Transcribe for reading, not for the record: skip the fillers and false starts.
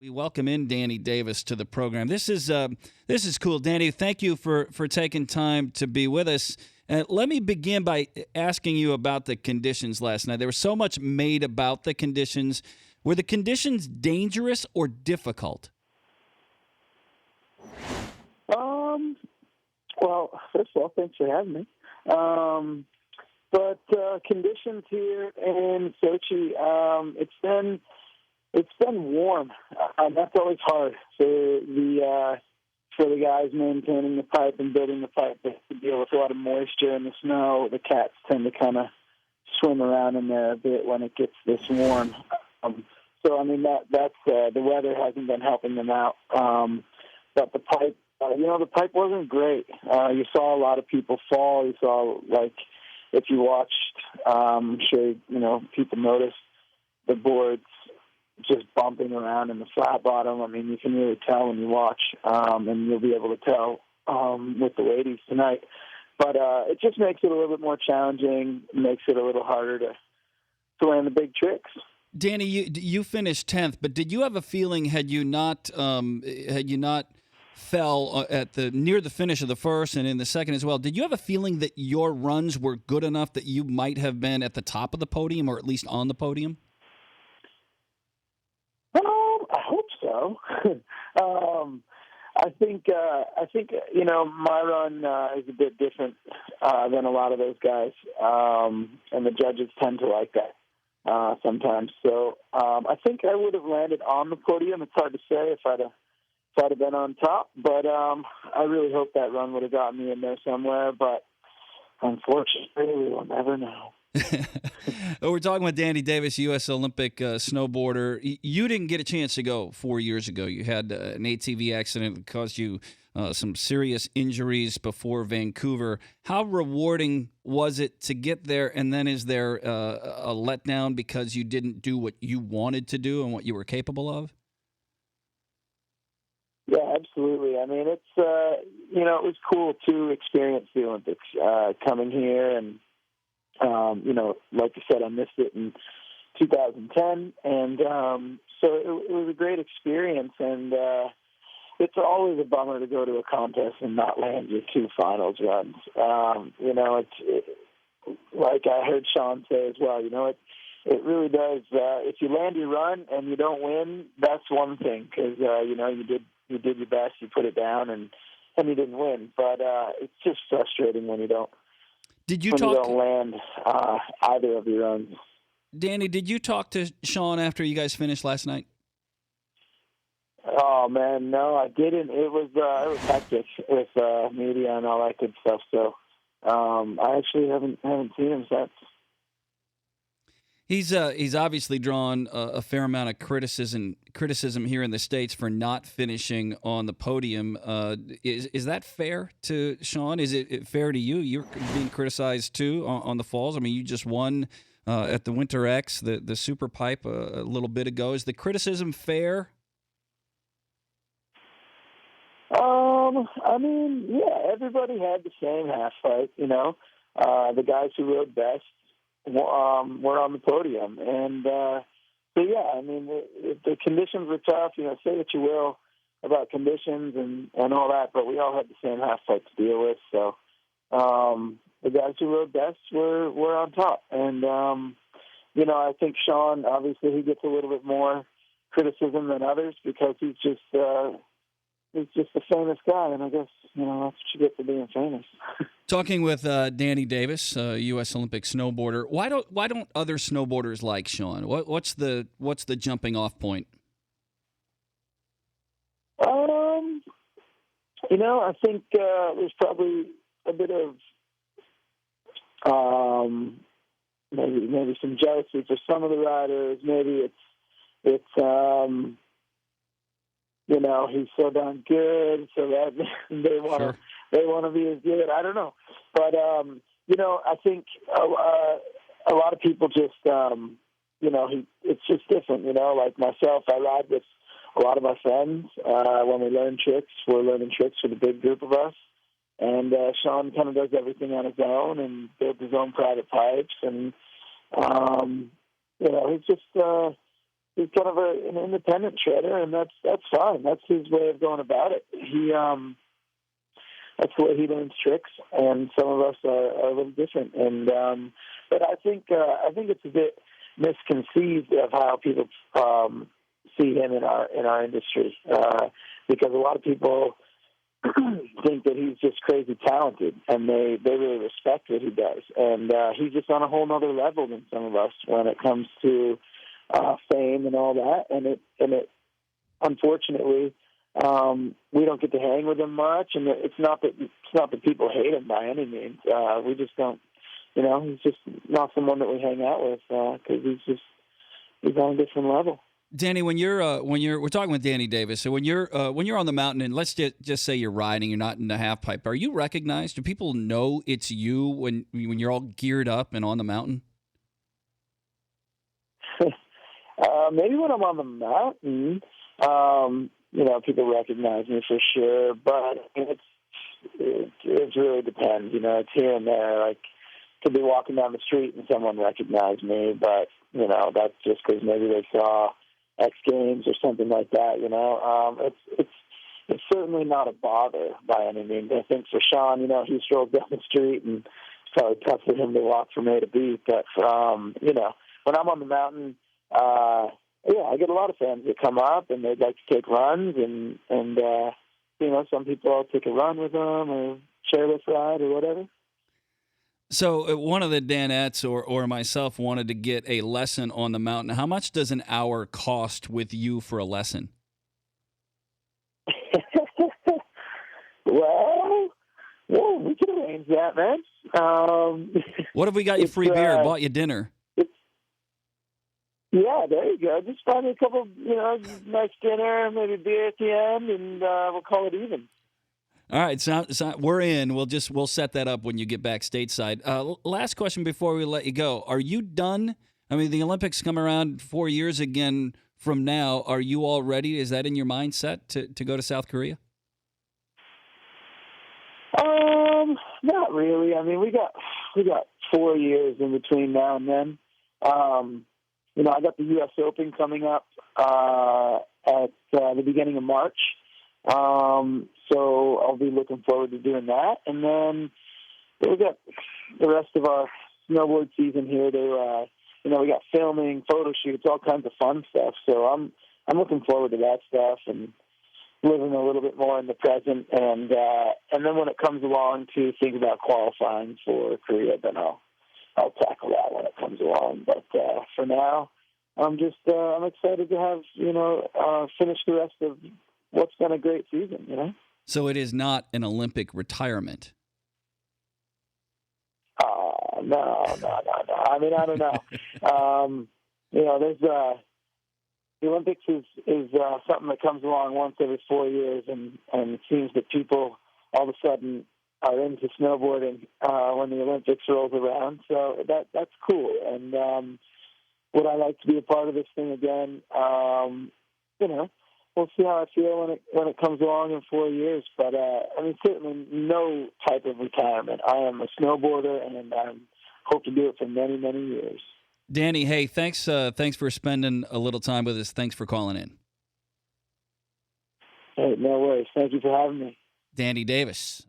We welcome in Danny Davis to the program. This is cool, Danny. Thank you for taking time to be with us. Let me begin by asking you about the conditions last night. There was so much made about the conditions. Were the conditions dangerous or difficult? Well, first of all, thanks for having me. But conditions here in Sochi, it's been warm. That's always hard for the guys maintaining the pipe and building the pipe. They have to deal with a lot of moisture in the snow. The cats tend to kind of swim around in there a bit when it gets this warm. So I mean that's the weather hasn't been helping them out. But the pipe, the pipe wasn't great. You saw a lot of people fall. You saw, like, if you watched, I'm sure, people noticed the boards just bumping around in the flat bottom. I mean, you can really tell when you watch, and you'll be able to tell with the ladies tonight. But it just makes it a little bit more challenging, makes it a little harder to land the big tricks. Danny, you finished 10th, but did you have a feeling had you not fell at near the finish of the first and in the second as well, did you have a feeling that your runs were good enough that you might have been at the top of the podium or at least on the podium? I hope so. I think my run is a bit different than a lot of those guys, and the judges tend to like that sometimes. So I think I would have landed on the podium. It's hard to say if I'd have been on top, but I really hope that run would have gotten me in there somewhere. But unfortunately, we will never know. We're talking with Danny Davis, U.S. Olympic snowboarder. You didn't get a chance to go 4 years ago. You had an ATV accident that caused you some serious injuries before Vancouver. How rewarding was it to get there, and then is there a letdown because you didn't do what you wanted to do and what you were capable of? Yeah, absolutely. I mean, it's it was cool to experience the Olympics coming here, and like you said, I missed it in 2010, and so it was a great experience. And it's always a bummer to go to a contest and not land your two finals runs. Like I heard Sean say as well. It really does. If you land your run and you don't win, that's one thing because you did your best, you put it down, and you didn't win. But it's just frustrating when you don't. You don't land either of your runs. Danny, did you talk to Sean after you guys finished last night? Oh man, no, I didn't. It was hectic with media and all that good stuff. So I actually haven't seen him since. He's obviously drawn a fair amount of criticism here in the States for not finishing on the podium. Is that fair to Sean? Is it fair to you? You're being criticized too on the falls. I mean, you just won at the Winter X, the Super Pipe a little bit ago. Is the criticism fair? I mean, yeah, everybody had the same half fight. The guys who rode best were on the podium. And, so, yeah, I mean, the conditions were tough. Say what you will about conditions and all that, but we all had the same half fight to deal with. So the guys who rode best were on top. And, I think Sean, obviously, he gets a little bit more criticism than others because he's just a famous guy, and I guess, that's what you get for being famous. Talking with Danny Davis, U.S. Olympic snowboarder. Why don't other snowboarders like Sean? What's the jumping off point? I think there's probably a bit of maybe some jealousy for some of the riders. Maybe it's he's so darn good, so that they want to be as good. I don't know, but I think a lot of people just it's just different. Like myself, I ride with a lot of my friends. When we learn tricks, we're learning tricks with a big group of us. And Sean kind of does everything on his own and builds his own private pipes, and he's just he's kind of an independent shredder, and that's fine. That's his way of going about it. That's the way he learns tricks, and some of us are a little different. And but I think it's a bit misconceived of how people see him in our industry, because a lot of people think that he's just crazy talented, and they really respect what he does. And he's just on a whole other level than some of us when it comes to fame and all that. And it unfortunately, we don't get to hang with him much. And it's not that people hate him by any means. We just don't. He's just not someone that we hang out with because he's on a different level. Danny, we're talking with Danny Davis. So when you're on the mountain, and let's just say you're riding, you're not in the half pipe. Are you recognized? Do people know it's you when you're all geared up and on the mountain? Maybe when I'm on the mountain, people recognize me for sure. But it really depends. It's here and there. Like, could be walking down the street and someone recognized me, but that's just because maybe they saw X Games or something like that. It's certainly not a bother by any means. I think for Sean, he strolls down the street and it's probably tough for him to walk from A to B. But when I'm on the mountain, I get a lot of fans that come up and they'd like to take runs, and some people I'll take a run with them or chairlift ride or whatever. So one of the Danettes or myself wanted to get a lesson on the mountain. How much does an hour cost with you for a lesson? Well, we can arrange that, man. What if we got you free beer, bought you dinner? Yeah, there you go. Just find me a couple, nice dinner, maybe beer at the end, and we'll call it even. All right, so we're in. We'll set that up when you get back stateside. Last question before we let you go: are you done? I mean, the Olympics come around 4 years again from now. Are you all ready? Is that in your mindset to go to South Korea? Not really. I mean, we got 4 years in between now and then. I got the U.S. Open coming up at the beginning of March. So I'll be looking forward to doing that. And then we got the rest of our snowboard season here we got filming, photo shoots, all kinds of fun stuff. So I'm looking forward to that stuff and living a little bit more in the present. And then when it comes along to think about qualifying for Korea, then I'll tackle that when it comes along. But for now, I'm excited to have finish the rest of what's been a great season. So it is not an Olympic retirement. No. I mean, I don't know. There's the Olympics is something that comes along once every 4 years, and it seems that people all of a sudden are into snowboarding when the Olympics rolls around. So that's cool. And would I like to be a part of this thing again? We'll see how I feel when it comes along in 4 years. But certainly no type of retirement. I am a snowboarder, and I hope to do it for many, many years. Danny, hey, thanks for spending a little time with us. Thanks for calling in. Hey, no worries. Thank you for having me. Danny Davis,